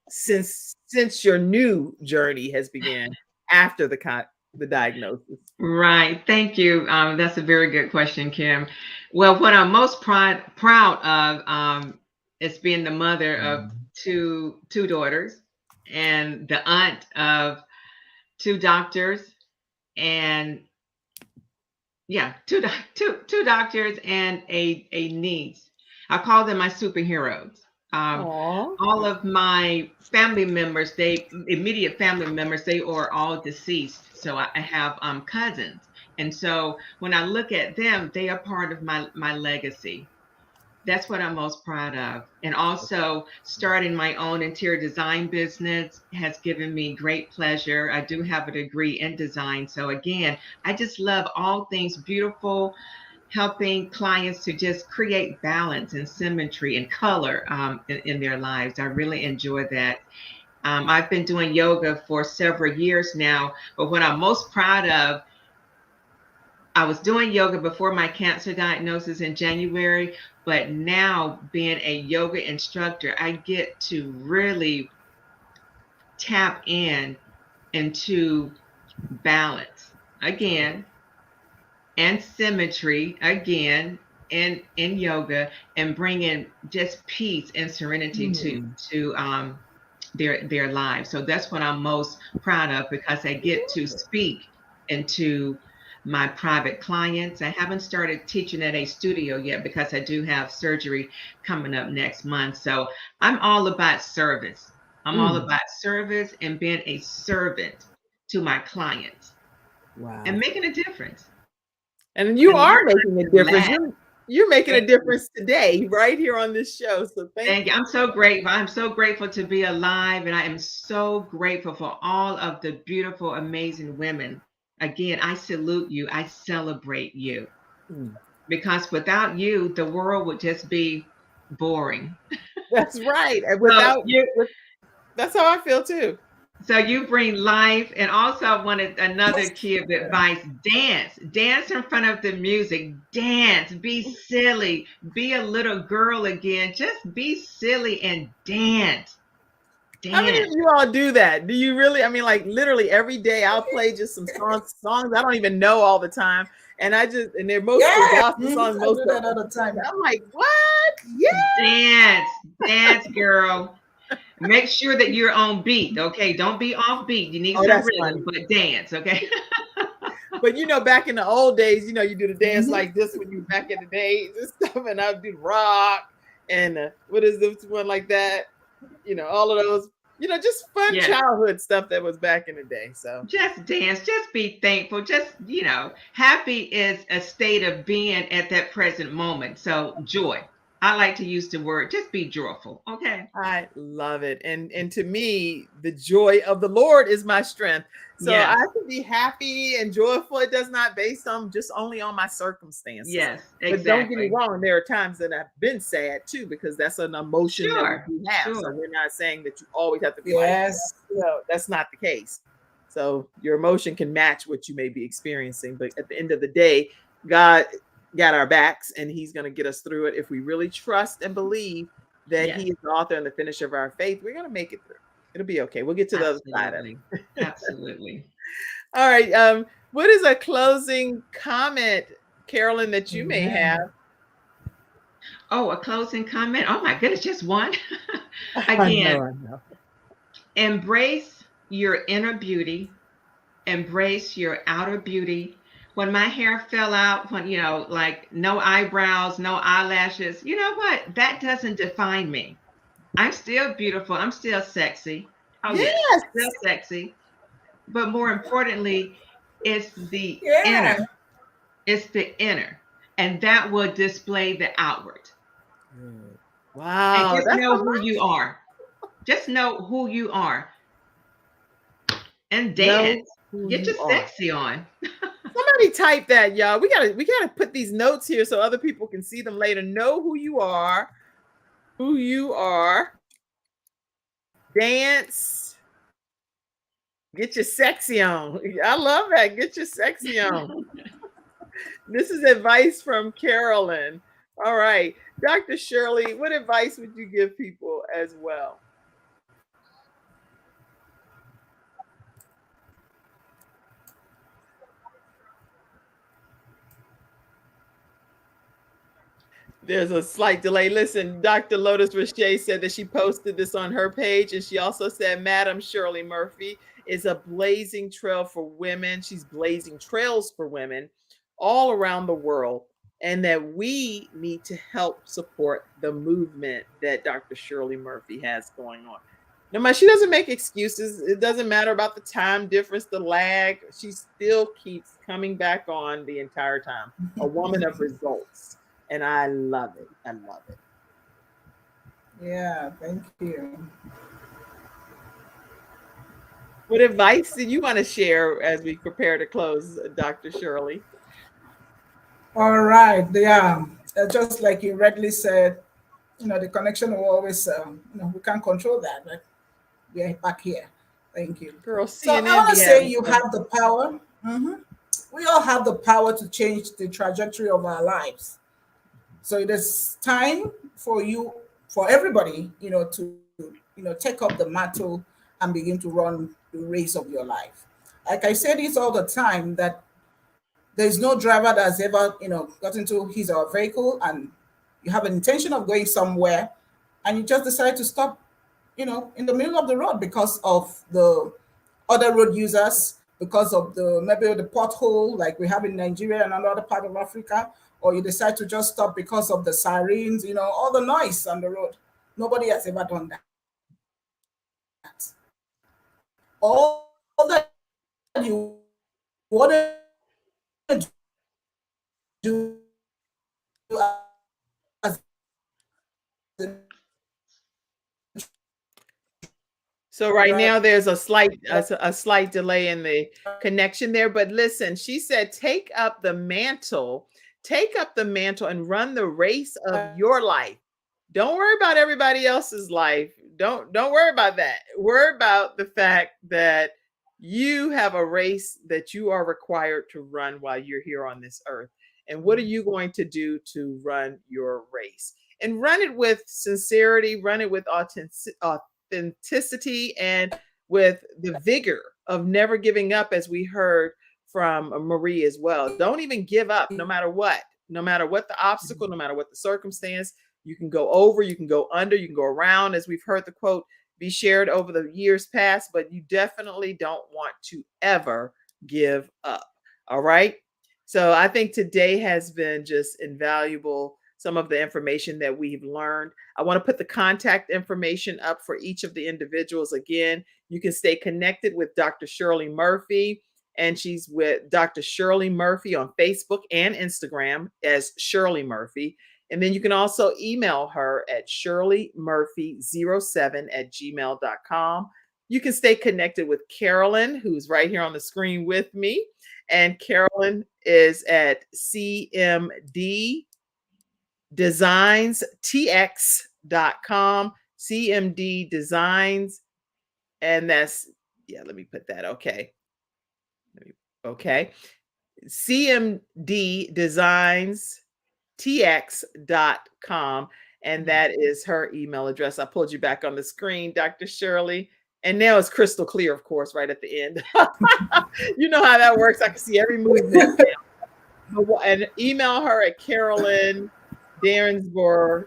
since your new journey has begun after the diagnosis? Right. Thank you. That's a very good question, Kim. Well, what I'm most proud of is being the mother of two daughters and the aunt of two doctors and Yeah, two doctors and a niece. I call them my superheroes. Um, Aw. all of my family members, they immediate family members, they are all deceased. So I have cousins, and so when I look at them, they are part of my legacy. That's what I'm most proud of. And also, starting my own interior design business has given me great pleasure. I do have a degree in design. So, again, I just love all things beautiful, helping clients to just create balance and symmetry and color in their lives. I really enjoy that. I've been doing yoga for several years now, but what I'm most proud of, I was doing yoga before my cancer diagnosis in January, but now being a yoga instructor, I get to really tap into balance again and symmetry again in yoga, and bring in just peace and serenity to their lives. So that's what I'm most proud of, because I get to speak into my private clients. I haven't started teaching at a studio yet because I do have surgery coming up next month. So I'm all about service. I'm all about service and being a servant to my clients Wow. and making a difference. And you And are making a difference. laugh. You're making a Thank you. difference today, right here on this show. So thank Thank you. you. I'm so grateful. I'm so grateful to be alive. And I am so grateful for all of the beautiful, amazing women. Again, I salute you. I celebrate you. Mm. Because without you, the world would just be boring. That's right. And So that's how I feel too. so you bring life. And also, I wanted another key of advice: dance in front of the music, dance, be silly, be a little girl again, just be silly and dance. How many of you all do that? Do you really? I mean, like literally every day I'll play just some songs I don't even know all the time. And they're mostly gospel songs. I do that all the time. I'm like, what? Yeah. Dance, girl. Make sure that you're on beat, okay? Don't be off beat. You need some that's rhythm, but dance, okay? But back in the old days, you do the dance like this when you back in the days and stuff, and I do rock and what is this one like that? All of those, just fun childhood stuff that was back in the day. So just dance, just be thankful, just happy is a state of being at that present moment. So joy. I like to use the word, just be joyful. Okay. I love it. And to me, the joy of the Lord is my strength. So I can be happy and joyful. It does not based on just only on my circumstances. Yes, exactly. But don't get me wrong, there are times that I've been sad too, because that's an emotion that we have. So we're not saying that you always have to be like, that's not the case. So your emotion can match what you may be experiencing. But at the end of the day, God got our backs, and he's going to get us through it. If we really trust and believe that he is the author and the finisher of our faith, we're going to make it through. It'll be okay. We'll get to the other side of it. Absolutely. All right. What is a closing comment, Carolyn, that you may have? Oh, a closing comment. Oh my goodness, just one. Again, I know. Embrace your inner beauty, embrace your outer beauty. When my hair fell out, when, like no eyebrows, no eyelashes, you know what? That doesn't define me. I'm still beautiful. I'm still sexy. Oh, yes. Still sexy. But more importantly, it's the inner. It's the inner. And that will display the outward. Wow. And just know who you are. Just know who you are. And dance. Get your sexy on. Somebody type that, y'all. We gotta put these notes here so other people can see them later. Know who you are. Who you are. Dance. Get your sexy on. I love that. Get your sexy on. This is advice from Carolyn. All right. Dr. Shirley, what advice would you give people as well? There's a slight delay. Listen, Dr. Lotus Richey said that she posted this on her page, and she also said, Madam Shirley Murphy is a blazing trail for women. She's blazing trails for women all around the world, and that we need to help support the movement that Dr. Shirley Murphy has going on. No matter, she doesn't make excuses. It doesn't matter about the time difference, the lag. She still keeps coming back on the entire time. A woman of results. And I love it. I love it. Yeah, thank you. What advice did you want to share as we prepare to close, Dr. Shirley? All right. Yeah. Just like you rightly said, the connection will always, we can't control that, but we are back here. Thank you. Girl, So I CNN want to be say having you some. have the power. We all have the power to change the trajectory of our lives. So it is time for you, for everybody, to, take up the mantle and begin to run the race of your life. Like I say this all the time, that there's no driver that's ever, got into his or her vehicle and you have an intention of going somewhere and you just decide to stop, in the middle of the road because of the other road users, because of the maybe the pothole like we have in Nigeria and another part of Africa, or you decide to just stop because of the sirens, all the noise on the road. Nobody has ever done that. All that you want to do as a So right now there's a slight delay in the connection there, but listen, she said take up the mantle and run the race of your life. Don't worry about everybody else's life. Don't worry about that. Worry about the fact that you have a race that you are required to run while you're here on this earth. And what are you going to do to run your race? And run it with sincerity, run it with authenticity, and with the vigor of never giving up, as we heard from Marie as well. Don't even give up, no matter what. No matter what the obstacle, no matter what the circumstance, you can go over, you can go under, you can go around, as we've heard the quote be shared over the years past, but you definitely don't want to ever give up. All right. So I think today has been just invaluable. Some of the information that we've learned. I want to put the contact information up for each of the individuals. Again, you can stay connected with Dr. Shirley Murphy, and she's with Dr. Shirley Murphy on Facebook and Instagram as Shirley Murphy. And then you can also email her at shirleymurphy07@gmail.com. You can stay connected with Carolyn, who's right here on the screen with me. And Carolyn is at cmddesigns.tx.com. CMD Designs. And that's, let me put that. Okay. cmddesigns.tx.com. And that is her email address. I pulled you back on the screen, Dr. Shirley. And now it's crystal clear, of course, right at the end. You know how that works. I can see every movement now. And email her at Carolyn Darensbourg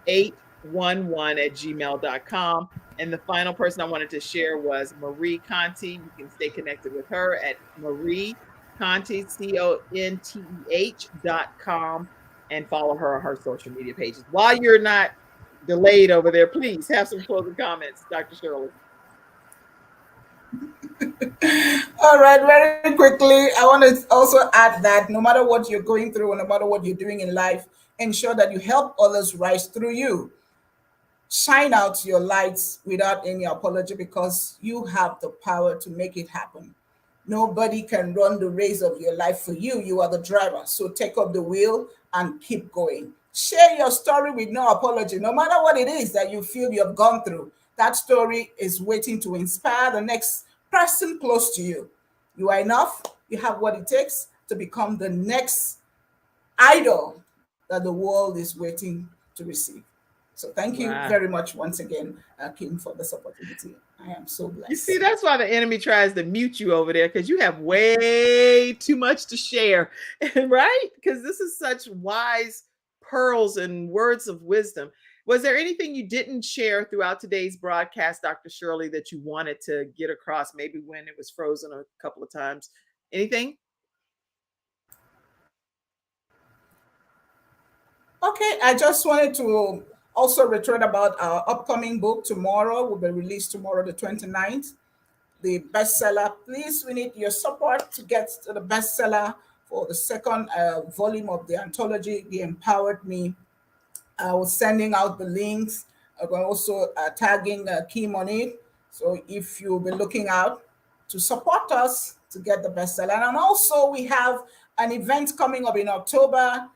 811@gmail.com. And the final person I wanted to share was Marie Conteh. You can stay connected with her at Marie Conteh, CONTEH.com, and follow her on her social media pages. While you're not delayed over there, please have some closing comments, Dr. Shirley. All right, very quickly, I want to also add that no matter what you're going through, no matter what you're doing in life, ensure that you help others rise through you. Shine out your lights without any apology, because you have the power to make it happen. Nobody can run the race of your life for you. You are the driver. So take up the wheel and keep going. Share your story with no apology. No matter what it is that you feel you have gone through, that story is waiting to inspire the next person close to you. You are enough. You have what it takes to become the next idol that the world is waiting to receive. So thank you very much once again, Kim, for this opportunity. I am so blessed. You see, that's why the enemy tries to mute you over there, because you have way too much to share, right? Because this is such wise pearls and words of wisdom. Was there anything you didn't share throughout today's broadcast, Dr. Shirley, that you wanted to get across, maybe when it was frozen a couple of times? Anything? Okay, I just wanted to also return about our upcoming book tomorrow. Will be released tomorrow, the 29th. The bestseller. Please, we need your support to get to the bestseller for the second volume of the anthology, The Empowered Me. I was sending out the links. I'm also tagging Kim on it. So if you'll be looking out to support us to get the bestseller. And also we have an event coming up in October,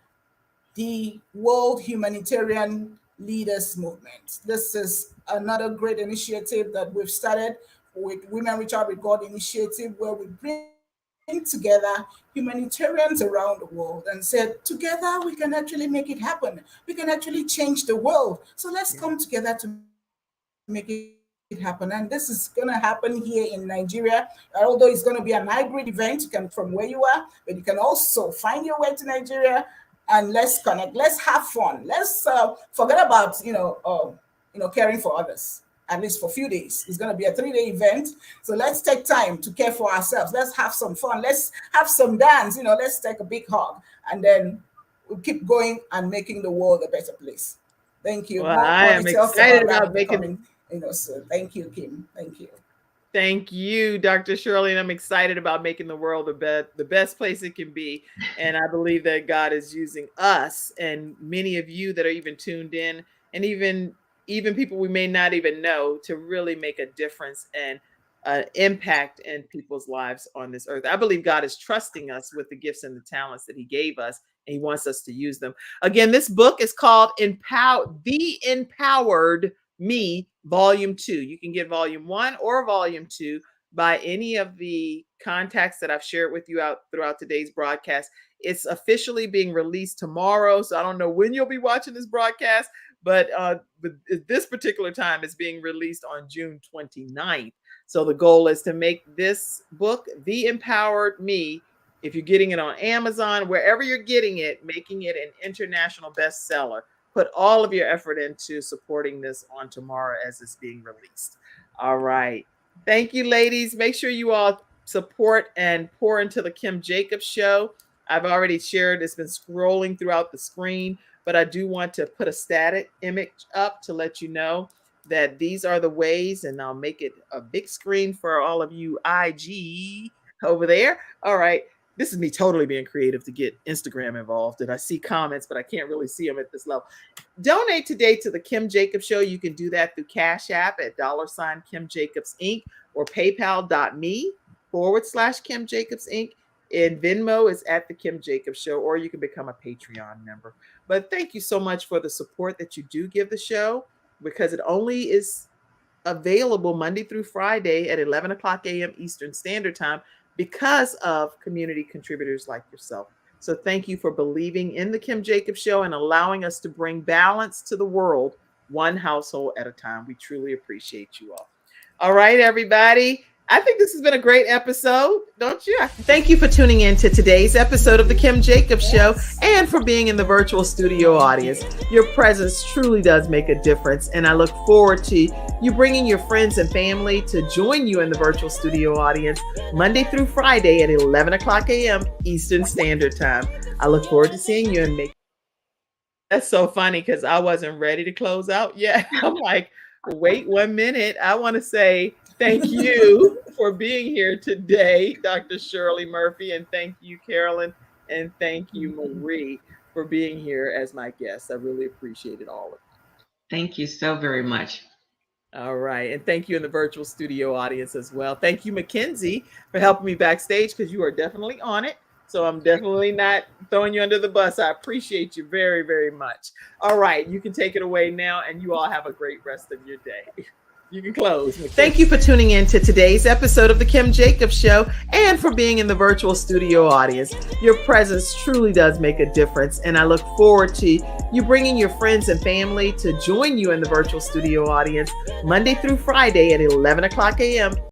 the World Humanitarian Leaders Movement. This is another great initiative that we've started with Women Reach Out with God initiative, where we bring together humanitarians around the world and said, together we can actually make it happen. We can actually change the world. So let's come together to make it happen. And this is going to happen here in Nigeria. Although it's going to be an hybrid event, you can from where you are, but you can also find your way to Nigeria and let's connect. Let's have fun. Let's forget about caring for others. At least for a few days. It's going to be a 3-day event. So let's take time to care for ourselves. Let's have some fun. Let's have some dance. Let's take a big hug. And then we'll keep going and making the world a better place. Thank you. Well, I am excited about making. So thank you, Kim. Thank you. Thank you, Dr. Shirley. And I'm excited about making the world the best place it can be. And I believe that God is using us and many of you that are even tuned in, and even people we may not even know, to really make a difference and impact in people's lives on this earth. I believe God is trusting us with the gifts and the talents that he gave us, and he wants us to use them. Again, this book is called The Empowered Me, Volume 2. You can get Volume 1 or Volume 2 by any of the contacts that I've shared with you out throughout today's broadcast. It's officially being released tomorrow, so I don't know when you'll be watching this broadcast, but this particular time is being released on June 29th. So the goal is to make this book, The Empowered Me, if you're getting it on Amazon, wherever you're getting it, making it an international bestseller. Put all of your effort into supporting this on tomorrow as it's being released. All right. Thank you, ladies. Make sure you all support and pour into the Kim Jacobs Show. I've already shared, it's been scrolling throughout the screen, but I do want to put a static image up to let you know that these are the ways, and I'll make it a big screen for all of you IG over there. All right. This is me totally being creative to get Instagram involved. And I see comments, but I can't really see them at this level. Donate today to the Kim Jacobs Show. You can do that through Cash App at $ Kim Jacobs Inc. or PayPal.me/Kim Jacobs Inc. And Venmo is at the Kim Jacobs Show, or you can become a Patreon member. But thank you so much for the support that you do give the show, because it only is available Monday through Friday at 11 o'clock a.m. Eastern Standard Time because of community contributors like yourself. So thank you for believing in the Kim Jacobs Show and allowing us to bring balance to the world, one household at a time. We truly appreciate you all. All right, everybody. I think this has been a great episode, don't you? Thank you for tuning in to today's episode of the Kim Jacobs Show, and for being in the virtual studio audience. Your presence truly does make a difference, and I look forward to you bringing your friends and family to join you in the virtual studio audience Monday through Friday at 11 o'clock a.m. Eastern Standard Time. I look forward to seeing you and That's so funny because I wasn't ready to close out yet. I'm like, wait 1 minute. I want to say thank you for being here today, Dr. Shirley Murphy, and thank you, Carolyn, and thank you, Marie, for being here as my guest. I really appreciated all of it. Thank you so very much. All right. And thank you in the virtual studio audience as well. Thank you, Mackenzie, for helping me backstage, because you are definitely on it. So I'm definitely not throwing you under the bus. I appreciate you very, very much. All right. You can take it away now, and you all have a great rest of your day. You can close. Thank you for tuning in to today's episode of the Kim Jacobs Show, and for being in the virtual studio audience. Your presence truly does make a difference, and I look forward to you bringing your friends and family to join you in the virtual studio audience Monday through Friday at 11 o'clock a.m.